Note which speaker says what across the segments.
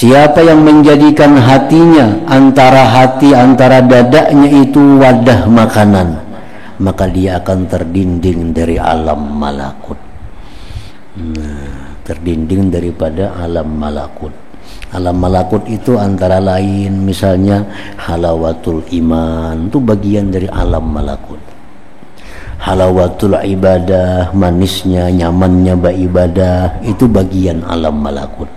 Speaker 1: Siapa yang menjadikan hatinya, antara dadanya itu wadah makanan, maka dia akan terdinding dari alam malakut. Terdinding daripada alam malakut. Alam malakut itu antara lain misalnya halawatul iman, itu bagian dari alam malakut. Halawatul ibadah, manisnya, nyamannya beribadah, itu bagian alam malakut.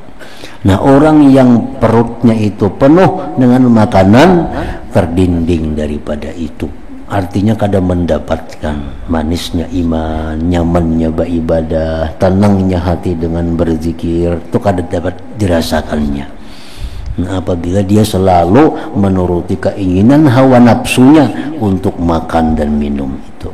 Speaker 1: Nah, orang yang perutnya itu penuh dengan makanan terdinding daripada itu. Artinya kadang mendapatkan manisnya iman, nyamannya beribadah, tenangnya hati dengan berzikir, itu kadang dapat dirasakannya. Nah, apabila dia selalu menuruti keinginan hawa nafsunya untuk makan dan minum itu.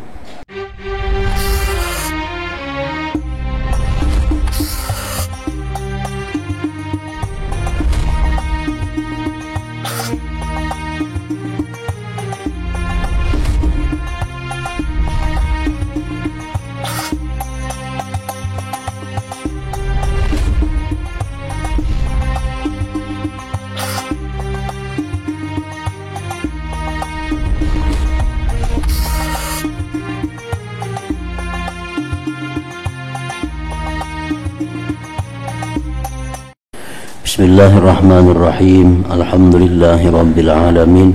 Speaker 1: Bismillahirrahmanirrahim. Alhamdulillahi rabbil alamin.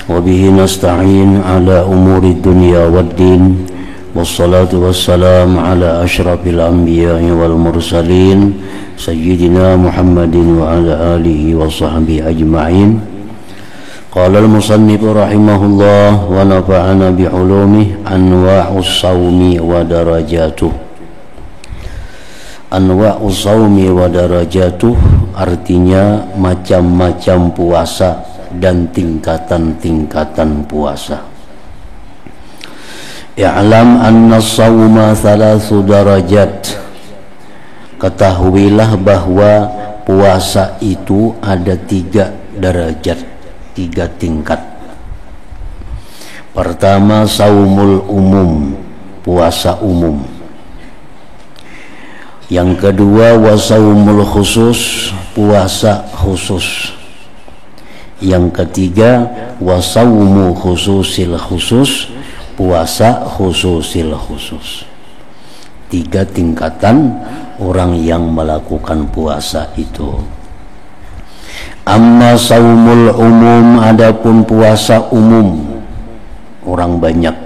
Speaker 1: Wabihi nasta'in ala umuri dunya waddin. Wassalatu wassalamu ala ashrafil anbiya'i wal mursalin Sayyidina Muhammadin wa ala alihi wa sahbihi ajma'in. Qala al-musannif rahimahullah wa nafa'ana bi'ulumih anwa'us sawmi wa darajatuh. Anwa'us sawmi wa darajatuh artinya macam-macam puasa dan tingkatan-tingkatan puasa. I'lam anna as-sawma thalathu darajat. Ketahuilah bahwa puasa itu ada 3 derajat, 3 tingkat. Pertama, saumul umum, puasa umum. Yang kedua, wasaumul khusus, puasa khusus. Yang ketiga, wasaumu khususil khusus, puasa khususil khusus. 3 tingkatan orang yang melakukan puasa itu. Amma saumul umum, adapun puasa umum orang banyak,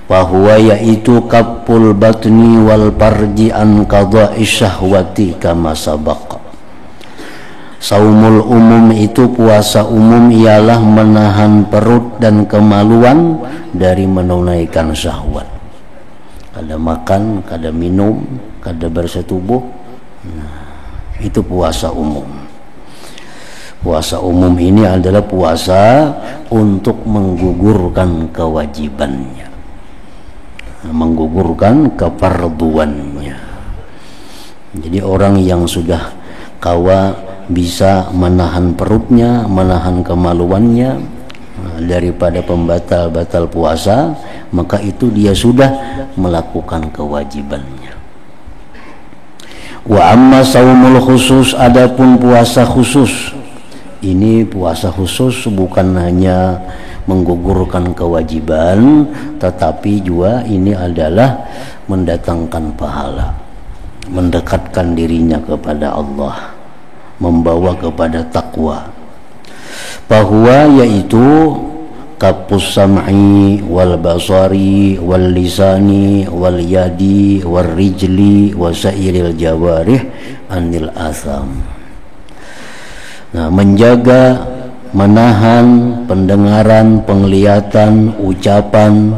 Speaker 1: bahwa yaitu kapul batni wal farji an qada'i syahwati kama sabaq. Saumul umum itu puasa umum ialah menahan perut dan kemaluan dari menunaikan syahwat. Kada makan, kada minum, kada bersetubuh. Nah, itu puasa umum. Puasa umum ini adalah puasa untuk menggugurkan kewajibannya, menggugurkan kefarduannya. Jadi orang yang sudah kawa bisa menahan perutnya, menahan kemaluannya daripada pembatal-batal puasa, maka itu dia sudah melakukan kewajibannya. Wa amma saumul khusus, adapun puasa khusus, ini puasa khusus bukan hanya menggugurkan kewajiban, tetapi juga ini adalah mendatangkan pahala, mendekatkan dirinya kepada Allah, membawa kepada takwa. Bahwa yaitu kapus sam'i wal basari wal lisani wal yadi wal rijli wa sairil jawarih anil asam. Nah, menjaga, menahan pendengaran, penglihatan, ucapan,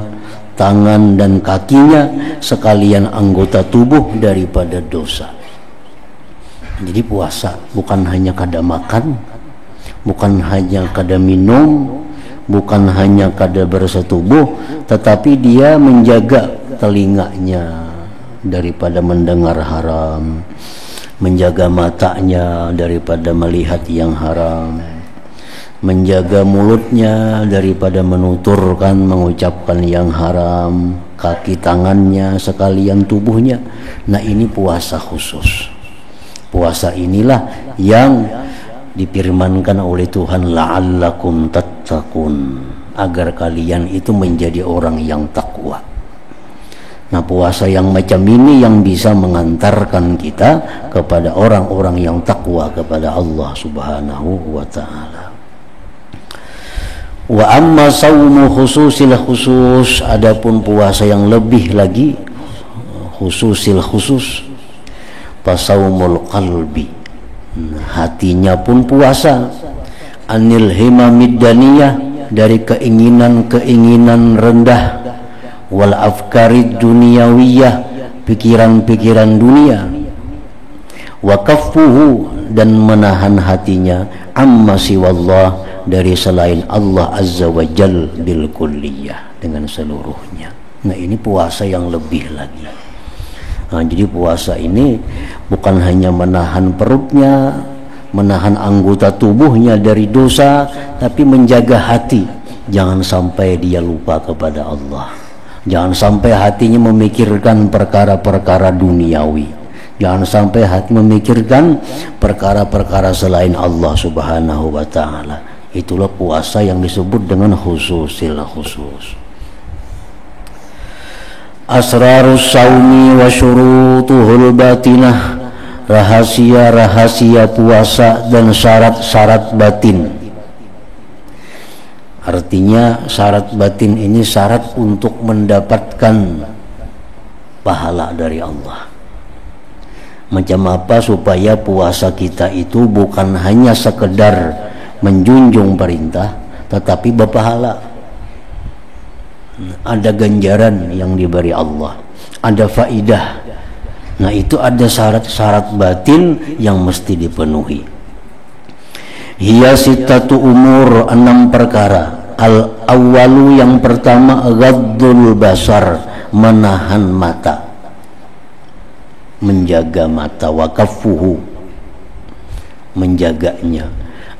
Speaker 1: tangan dan kakinya sekalian anggota tubuh daripada dosa. Jadi puasa bukan hanya kada makan, bukan hanya kada minum, bukan hanya kada bersetubuh, tetapi dia menjaga telinganya daripada mendengar haram, menjaga matanya daripada melihat yang haram, menjaga mulutnya daripada menuturkan, mengucapkan yang haram, kaki tangannya sekalian tubuhnya. Nah, ini puasa khusus. puasa inilah yang difirmankan oleh Tuhan, la'allakum tattaqun, agar kalian itu menjadi orang yang takwa. Nah, puasa yang macam ini yang bisa mengantarkan kita kepada orang-orang yang takwa kepada Allah Subhanahu wa ta'ala. Wa amma saumu khususil khusus, adapun puasa yang lebih lagi khususil khusus, pasaumul qalbi, hatinya pun puasa, anil himamid daniyah, dari keinginan-keinginan rendah, wal afkarid duniyawiyah, pikiran-pikiran dunia, wa kaffuhu, dan menahan hatinya, amma siwallah, dari selain Allah azza wa jal bil kulliyah, dengan seluruhnya. Nah, ini puasa yang lebih lagi. Nah, jadi puasa ini bukan hanya menahan perutnya, menahan anggota tubuhnya dari dosa, tapi menjaga hati, jangan sampai dia lupa kepada Allah. Jangan sampai hatinya memikirkan perkara-perkara duniawi. Jangan sampai hati memikirkan perkara-perkara selain Allah Subhanahu wa ta'ala. Itulah puasa yang disebut dengan khususil khusus. Asrarus saumi wa syurutuhul batinah, rahasia-rahasia puasa dan syarat-syarat batin. Artinya syarat batin ini syarat untuk mendapatkan pahala dari Allah. Macam apa supaya puasa kita itu bukan hanya sekedar menjunjung perintah, tetapi berpahala. Ada ganjaran yang diberi Allah, ada faidah. Nah, itu ada syarat-syarat batin yang mesti dipenuhi. Hiya sittatu umur, 6 perkara. Al-awwalu, yang pertama, ghaddul basar, menahan mata, menjaga mata, wa kaffuhu, menjaganya,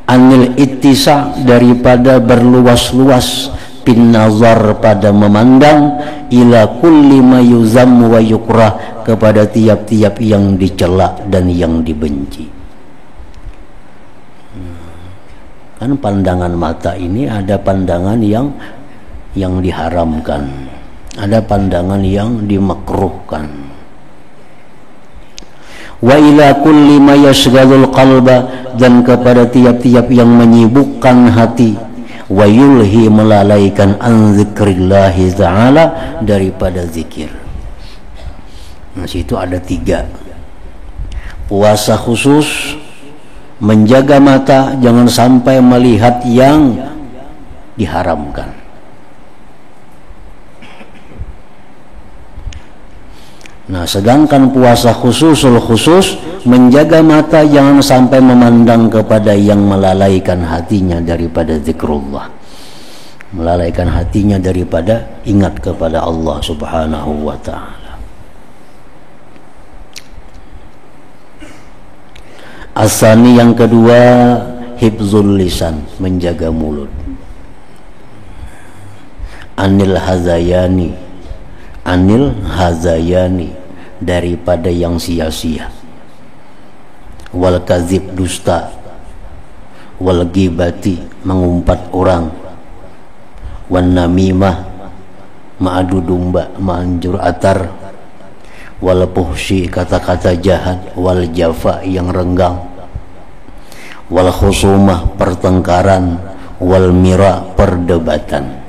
Speaker 1: anil ittisa, daripada berluas-luas, bin nazar, pada memandang, ila kulli ma yuzam wa yukrah, kepada tiap-tiap yang dicela dan yang dibenci. Kan pandangan mata ini ada pandangan yang diharamkan, ada pandangan yang dimakruhkan. Wa ila kulli ma yashghadul qalba, dan kepada tiap-tiap yang menyibukkan hati, wa yulhi, melalaikan, an zikrillahi ta'ala, daripada zikir. Nah, situ ada 3. Puasa khusus, menjaga mata, jangan sampai melihat yang diharamkan. Nah, sedangkan puasa khususul khusus, menjaga mata, jangan sampai memandang kepada yang melalaikan hatinya daripada zikrullah, melalaikan hatinya daripada ingat kepada Allah Subhanahu wa ta'ala. Asani, yang kedua, hifzul lisan, menjaga mulut, anil hazayani, daripada yang sia-sia, wal kazib, dusta, wal ghibati, mengumpat orang, wan namimah, ma'adu domba, ma'anjur atar, wal puhsi, kata-kata jahat, wal jafa, yang renggang, wal khusumah, pertengkaran, wal mira, perdebatan.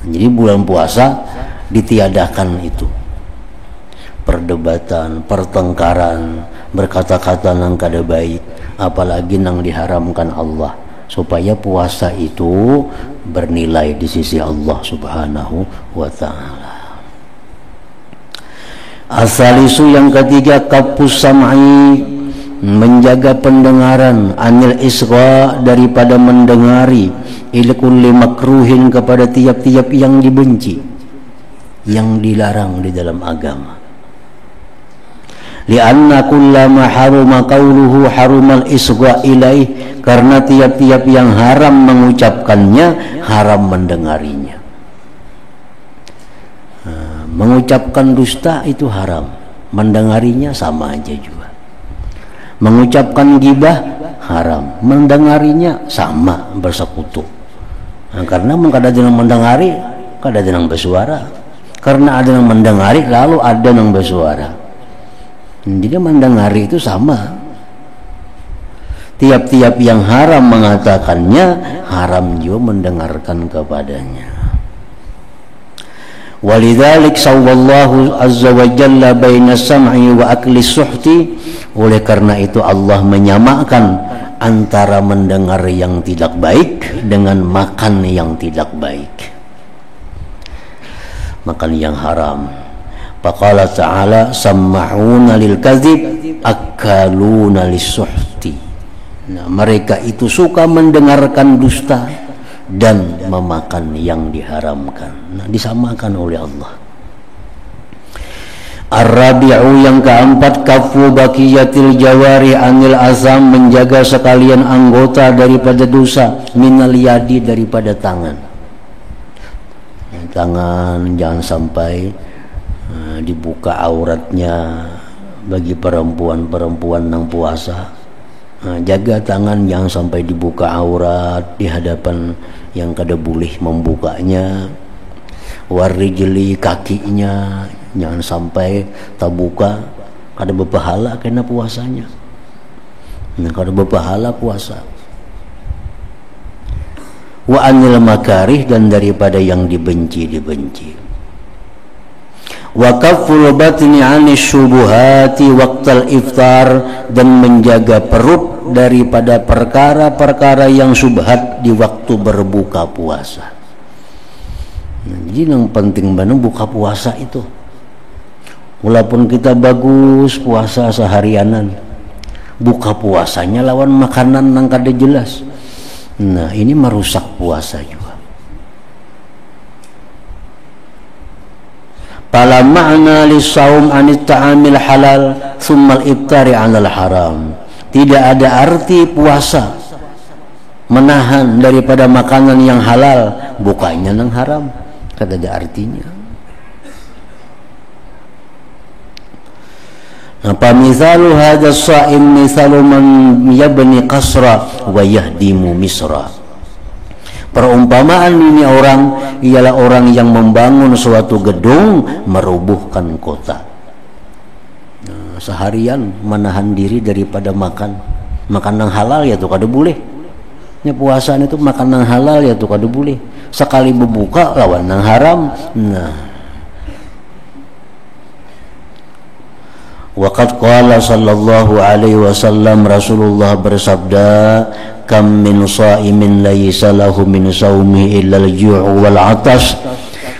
Speaker 1: Jadi bulan puasa ditiadakan itu, perdebatan, pertengkaran, berkata-kata nang kada baik, apalagi nang diharamkan Allah, supaya puasa itu bernilai di sisi Allah Subhanahu wa ta'ala. Asalisu, yang ketiga, kapus sam'i, menjaga pendengaran, anil isgha, daripada mendengari, ila kulli makruhin, kepada tiap-tiap yang dibenci, yang dilarang di dalam agama. Lianna kullama haruma qawluhu harumal isgha ilaih, karena tiap-tiap yang haram mengucapkannya, haram mendengarinya. Mengucapkan dusta itu haram, mendengarinya sama aja juga. Mengucapkan gibah haram, mendengarinya sama bersekutu. Nah, karena kada ada mendengari, kada ada yang bersuara. Karena ada yang mendengari, lalu ada yang bersuara. Jadi mendengari itu sama. Tiap-tiap yang haram mengatakannya, haram juga mendengarkan kepadanya. Walidzalik sawallahu azza wa jalla baina sam'i wa akli suhti. Oleh karena itu Allah menyamakan antara mendengar yang tidak baik dengan makan yang tidak baik, makan yang haram. Faqala ta'ala samma'una lil kadzib akaluna lis-suhti. Nah, mereka itu suka mendengarkan dusta dan memakan yang diharamkan. Nah, disamakan oleh Allah. Ar-rabi'u yang keempat, kafu baqiyatil jawari anil azam, menjaga sekalian anggota daripada dosa, minal yadi daripada tangan. Tangan jangan sampai dibuka auratnya bagi perempuan-perempuan yang puasa. Jaga tangan jangan sampai dibuka aurat di hadapan yang kada boleh membukanya. Warijli, kakinya jangan sampai terbuka, kada berpahala kena puasanya. Kada berpahala puasa. Wa anil makarih, dan daripada yang dibenci. Wa kaful batni 'anis syubuhati waqtal iftar, dan menjaga perut daripada perkara-perkara yang syubhat di waktu berbuka puasa. Jadi yang penting benar buka puasa itu. Walaupun kita bagus puasa seharianan, buka puasanya lawan makanan yang kada jelas. Nah, ini merusak puasa juga. Fala ma'na lisaum anit ta'amil halal thumma al-iftari 'alal haram. Tidak ada arti puasa menahan daripada makanan yang halal, bukanya yang haram. Kada ada artinya. Nah, pamisalu hadha as-sha'im misalu man yabni qasra wa yahdimu misra. Perumpamaan ini orang ialah orang yang membangun suatu gedung, merubuhkan kota. Nah, seharian menahan diri daripada makan yang halal, ya tuh kada boleh. Ini puasa itu makan yang halal, ya tuh kada boleh. Sekali berbuka lawan yang haram. Nah, waqad qala sallallahu alaihi wasallam, Rasulullah bersabda, kam min sha'imin laysa lahu min shaumi illa al-ju' wal 'atash.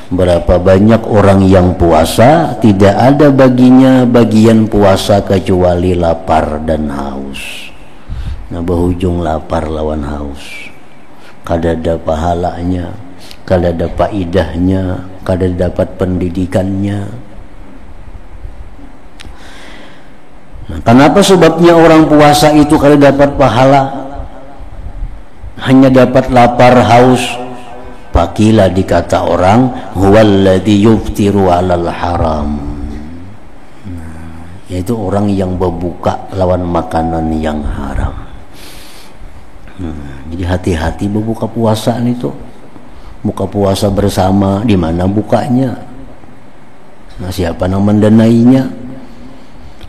Speaker 1: Berapa banyak orang yang puasa, tidak ada baginya bagian puasa kecuali lapar dan haus. Nah, berujung lapar lawan haus, kada ada pahalanya, kada ada faidahnya, kada dapat pendidikannya. Nah, kenapa sebabnya orang puasa itu kada dapat pahala, hanya dapat lapar haus? Pakila, dikata orang, huwallazi yuftiru 'alal haram. Yaitu orang yang berbuka lawan makanan yang haram. Jadi hati-hati berbuka puasa itu. Buka puasa bersama, di mana bukanya? Nah, siapa yang mendanainya?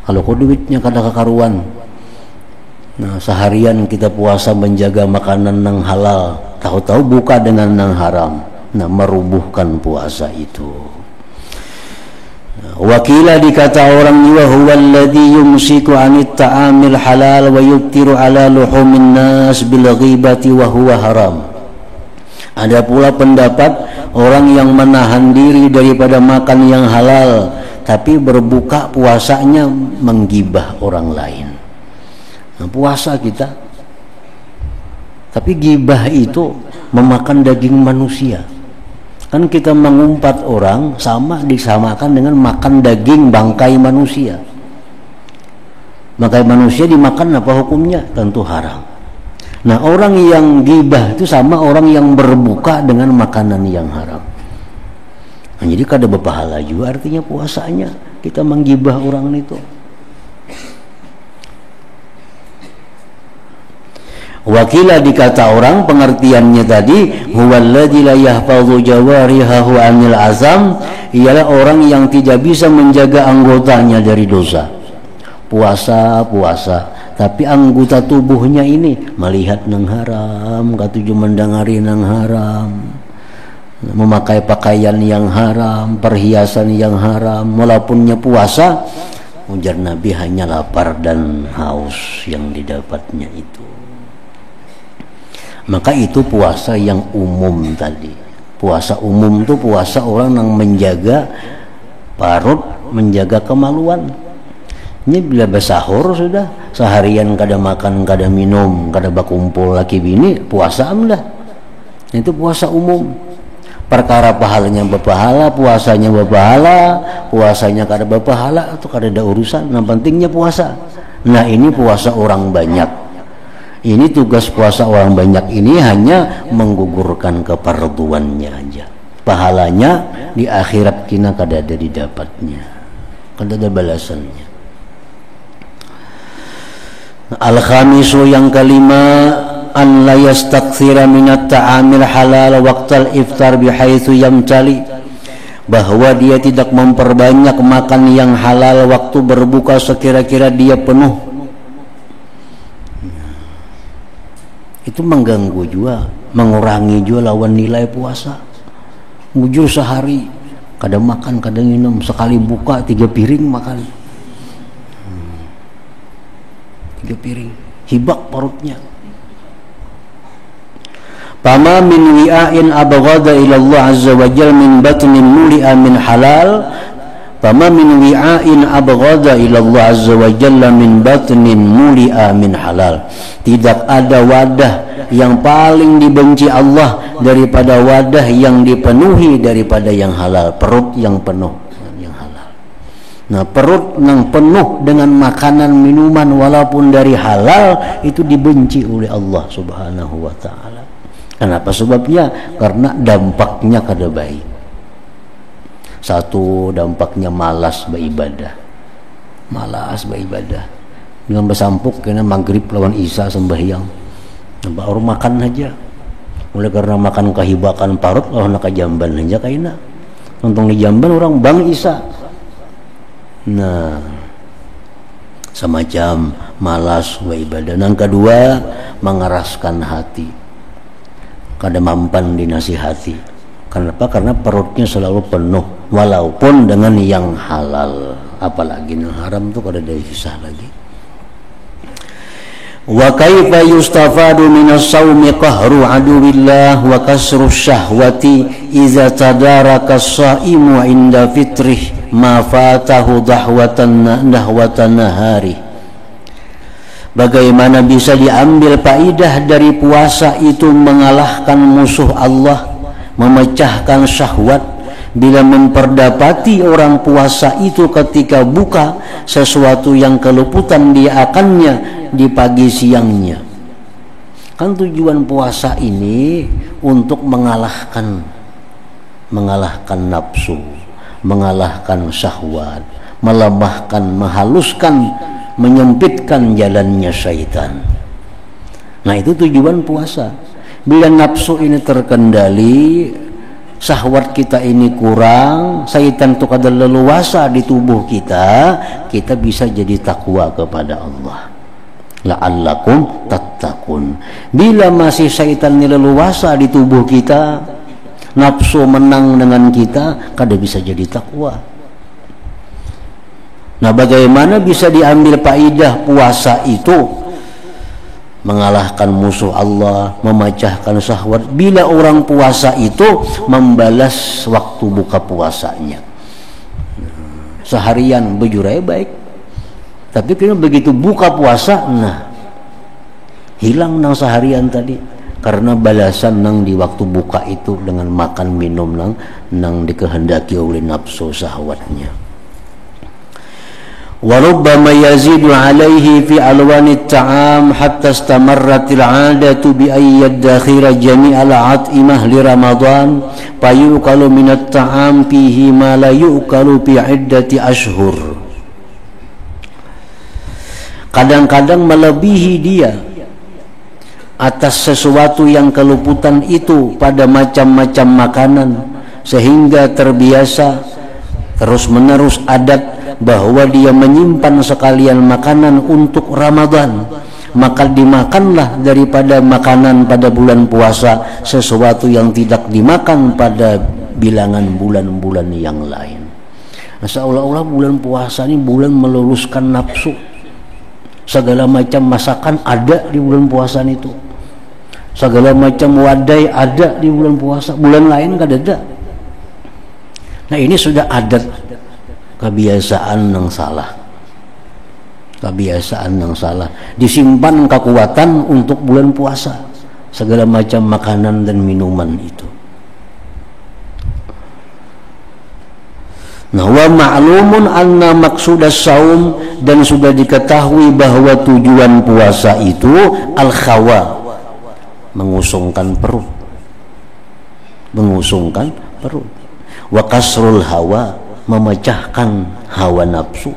Speaker 1: Kalau kau duitnya kada kekaruan. Nah, seharian kita puasa menjaga makanan yang halal, tahu-tahu buka dengan yang haram. Nah, merubuhkan puasa itu. Wakila, dikata orang juga, huwallazi yumsiku 'anit ta'amil halal wa yuftiru 'ala luhumin nas bil ghibati wa huwa haram. Ada pula pendapat orang yang menahan diri daripada makan yang halal, tapi berbuka puasanya menggibah orang lain. Nah, puasa kita, tapi gibah itu memakan daging manusia. Kan kita mengumpat orang sama disamakan dengan makan daging bangkai manusia. Bangkai manusia dimakan, apa hukumnya? Tentu haram. Nah, orang yang gibah itu sama orang yang berbuka dengan makanan yang haram. Nah, jadi kada berpahala juga artinya puasanya kita menggibah orang itu. Wakila dikata orang pengertiannya tadi huwallazi la yahfazu jawarihahu anil azam, ialah orang yang tidak bisa menjaga anggotanya dari dosa. Puasa tapi anggota tubuhnya ini melihat nang haram, katuju mendengari nang haram, memakai pakaian yang haram, perhiasan yang haram, walaupun puasa, ujar Nabi hanya lapar dan haus yang didapatnya itu. Maka itu puasa yang umum tadi. Puasa umum itu puasa orang yang menjaga parut, menjaga kemaluan. Ini bila bersahur sudah seharian kada makan, kada minum, kada berkumpul laki bini, puasa amlah. Itu puasa umum. Perkara pahalanya berpahala, puasanya berpahala, puasanya kada berpahala atau kada ada urusan. Nah pentingnya puasa. Nah ini puasa orang banyak. Ini tugas puasa orang banyak ini hanya menggugurkan keperduannya aja. Pahalanya di akhirat kita kada ada didapatnya, kada ada balasannya. Al-khamisu yang kelima, an la yastakthira minat ta'amil halal waqtal iftar bihaitsu yamtali, bahwa dia tidak memperbanyak makan yang halal waktu berbuka sekira-kira dia penuh. Itu mengganggu juga, mengurangi juga lawan nilai puasa. Mujur sehari kada makan, kada minum, sekali buka 3 piring makan. 3 piring, hibak perutnya. Pama min wi'ain abghada ila Allah azza wa jalla min batnin muli'a min halal. Pama min wi'ain abghada ila Allah azza wa jalla min batnin muli'a min halal. Tidak ada wadah yang paling dibenci Allah daripada wadah yang dipenuhi daripada yang halal, perut yang penuh yang halal. Nah, perut yang penuh dengan makanan minuman walaupun dari halal itu dibenci oleh Allah Subhanahu wa taala. Kenapa sebabnya? Karena dampaknya kada baik. Satu, dampaknya malas beribadah. Dengan bersampuk kena maghrib lawan isya sembahyang. Nampak orang makan aja. Oleh karena makan kehibakan parut lawan nak jamban aja kaina. Untung di jamban orang bang isya. Nah, semacam malas beribadah. Yang kedua, mengeraskan hati. Kada mampan dinasihati. Kenapa? Karena perutnya selalu penuh walaupun dengan yang halal, apalagi yang haram itu kada ada hisah lagi. Wa kaifa yustafadu minas saumi qahru aduwillah wa kasru syahwati idza tadaraka as-shaimu inda fitrih ma fatahu dahwatan nahari. Bagaimana bisa diambil faidah dari puasa itu mengalahkan musuh Allah, memecahkan syahwat bila memperdapati orang puasa itu ketika buka sesuatu yang keluputan dia akannya di pagi siangnya. Kan tujuan puasa ini untuk mengalahkan nafsu, mengalahkan syahwat, melemahkan, menghaluskan, menyempitkan jalannya syaitan. Nah itu tujuan puasa. Bila nafsu ini terkendali, syahwat kita ini kurang, syaitan itu kada leluasa di tubuh kita, kita bisa jadi takwa kepada Allah. La'allakum tattaqun. Bila masih syaitan ini leluasa di tubuh kita, nafsu menang dengan kita, kada bisa jadi takwa. Nah, bagaimana bisa diambil faidah puasa itu mengalahkan musuh Allah, memecahkan syahwat bila orang puasa itu membalas waktu buka puasanya. Seharian bejurai baik, tapi kena begitu buka puasa, nah hilang nang seharian tadi karena balasan nang di waktu buka itu dengan makan minum nang dikehendaki oleh nafsu syahwatnya. وربما يزيد عليه في ألوان الطعام حتى استمرت العادة بأن يدخر جميع الأطعمة لرمضان فيؤكل من الطعام فيه ما لا يؤكل في عدة أشهر. Kadang-kadang melebihi dia atas sesuatu yang keluputan itu pada macam-macam makanan, sehingga terbiasa terus-menerus adat bahwa dia menyimpan sekalian makanan untuk Ramadan, maka dimakanlah daripada makanan pada bulan puasa sesuatu yang tidak dimakan pada bilangan bulan-bulan yang lain. Nah, seolah-olah bulan puasa ini bulan meluluskan nafsu. Segala macam masakan ada di bulan puasa itu, segala macam wadai ada di bulan puasa, bulan lain kan ada. Nah, ini sudah adat, kebiasaan yang salah, kebiasaan yang salah. Disimpan kekuatan untuk bulan puasa, segala macam makanan dan minuman itu. Nah, wa ma'lumun anna maqsudas saum, dan sudah diketahui bahwa tujuan puasa itu al-khawa, mengusungkan perut, mengusungkan perut. Wa kasrul hawa, memecahkan hawa nafsu.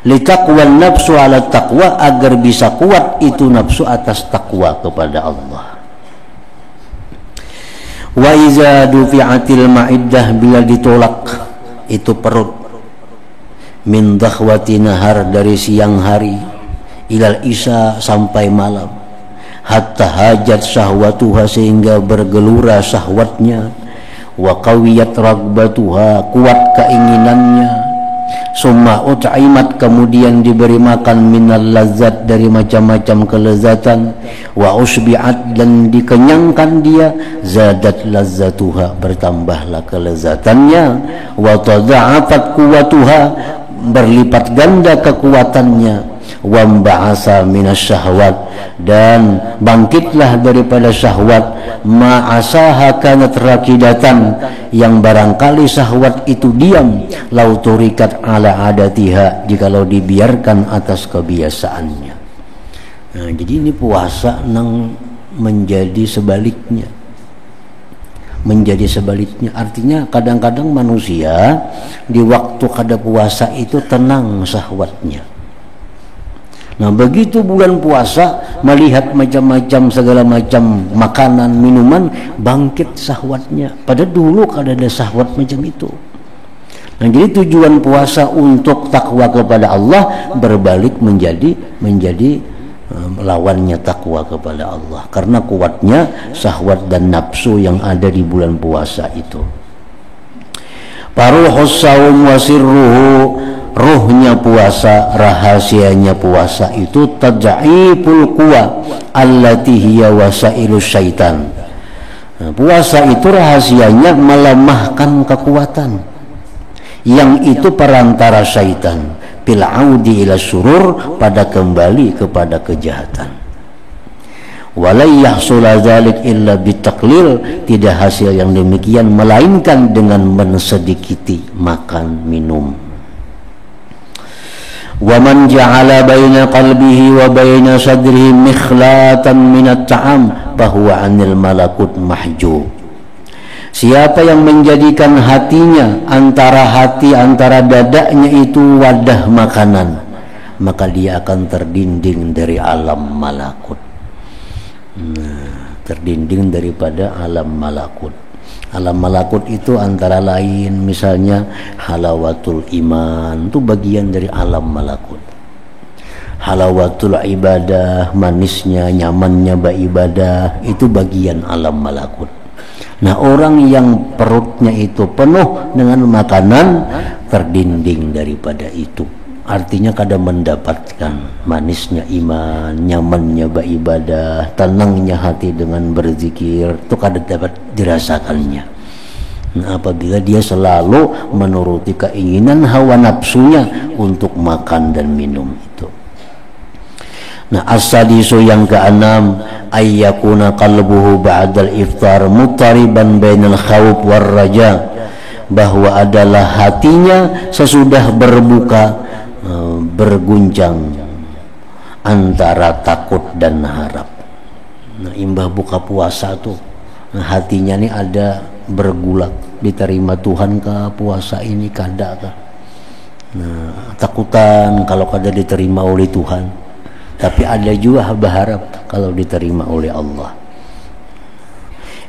Speaker 1: Litaqwan nafsu ala taqwa, agar bisa kuat itu nafsu atas takwa kepada Allah. Wa iza dufi'atil ma'iddah, bila ditolak itu perut, min dakhwati nahar, dari siang hari, ilal isya, sampai malam, hatta hajat syahwatuha, sehingga bergelura syahwatnya, wa qawiyat ragbatuha, kuat keinginannya, summa ut'imat, kemudian diberi makan, minal lazat, dari macam-macam kelezatan, wa usbi'at, dan dikenyangkan dia, zadat lazzatuha, bertambahlah kelezatannya, wa tada'afat kuwatuha, berlipat ganda kekuatannya, wa mba'asa minasyahwat, dan bangkitlah daripada syahwat, ma'asaha kanat rakidatan, yang barangkali syahwat itu diam, lauturikat ala adatiha, jikalau dibiarkan atas kebiasaannya. Nah, jadi ini puasa nang menjadi sebaliknya, menjadi sebaliknya. Artinya kadang-kadang manusia di waktu kada puasa itu tenang syahwatnya. Nah, begitu bulan puasa, melihat macam-macam segala macam makanan, minuman, bangkit syahwatnya. Pada dulu kada ada syahwat macam itu. Nah, jadi tujuan puasa untuk takwa kepada Allah berbalik menjadi lawannya takwa kepada Allah, karena kuatnya syahwat dan nafsu yang ada di bulan puasa itu. Faruhus saum wa sirruhu, ruhnya puasa, rahasianya puasa itu tad'iful quwa allati hiya wasailus syaitan. Nah, puasa itu rahasianya melemahkan kekuatan yang itu perantara syaitan, bil audi ila surur, pada kembali kepada kejahatan. Walai yahsula dzalik illa bitaklil, tidak hasil yang demikian melainkan dengan mensedikiti makan minum. Wa man ja'ala baina qalbihi wa baina sadrihi mikhlatan minat ta'am bahwa anil malakut mahjub. Siapa yang menjadikan hatinya, antara dadanya itu wadah makanan, maka dia akan terdinding dari alam malakut. Nah, terdinding daripada alam malakut. Alam malakut itu antara lain misalnya halawatul iman, itu bagian dari alam malakut. Halawatul ibadah, manisnya, nyamannya beribadah, itu bagian alam malakut. Nah, orang yang perutnya itu penuh dengan makanan terdinding daripada itu. Artinya kadang mendapatkan manisnya iman, nyamannya beribadah, tenangnya hati dengan berzikir, itu kadang dapat dirasakannya. Nah, apabila dia selalu menuruti keinginan hawa nafsunya untuk makan dan minum itu. Nah, as-sadisu yang keenam, ayyakuna qalbuhu ba'dal iftar mutariban bainal khawf war raja, bahwa adalah hatinya sesudah berbuka berguncang antara takut dan harap. Nah, imbah buka puasa tuh, nah, hatinya nih ada bergulak, diterima Tuhan ke puasa ini kada kah? Nah, takutan kalau kada diterima oleh Tuhan. tapi ada juga berharap kalau diterima oleh Allah.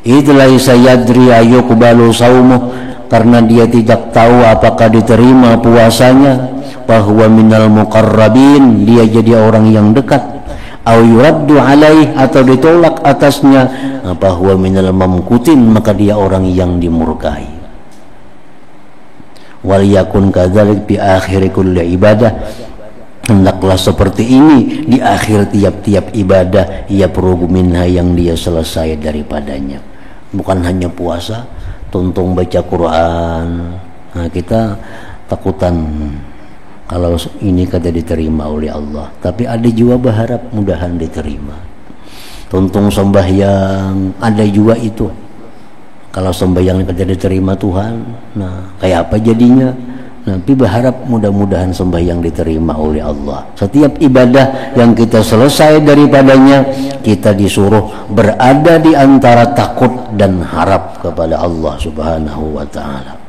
Speaker 1: Itulah sayadri ayuqbalu saumuh, karena dia tidak tahu apakah diterima puasanya, bahwa minal muqarrabin, dia jadi orang yang dekat, au yuraddu alaih, atau ditolak atasnya, bahwa minal mamkutin, maka dia orang yang dimurkai. Wal yakun kadzalik bi akhir kulli ibadah, hendaklah seperti ini di akhir tiap-tiap ibadah, ya perugu minha, yang dia selesai daripadanya. Bukan hanya puasa, tuntung baca Quran. Nah, kita takutan kalau ini kata diterima oleh Allah, tapi ada juga berharap mudahan diterima. Tuntung sembahyang, ada juga itu. Kalau sembahyang kata diterima Tuhan, nah kayak apa jadinya? Nanti berharap mudah-mudahan sembahyang diterima oleh Allah. Setiap ibadah yang kita selesai daripadanya, kita disuruh berada di antara takut dan harap kepada Allah Subhanahu wa ta'ala.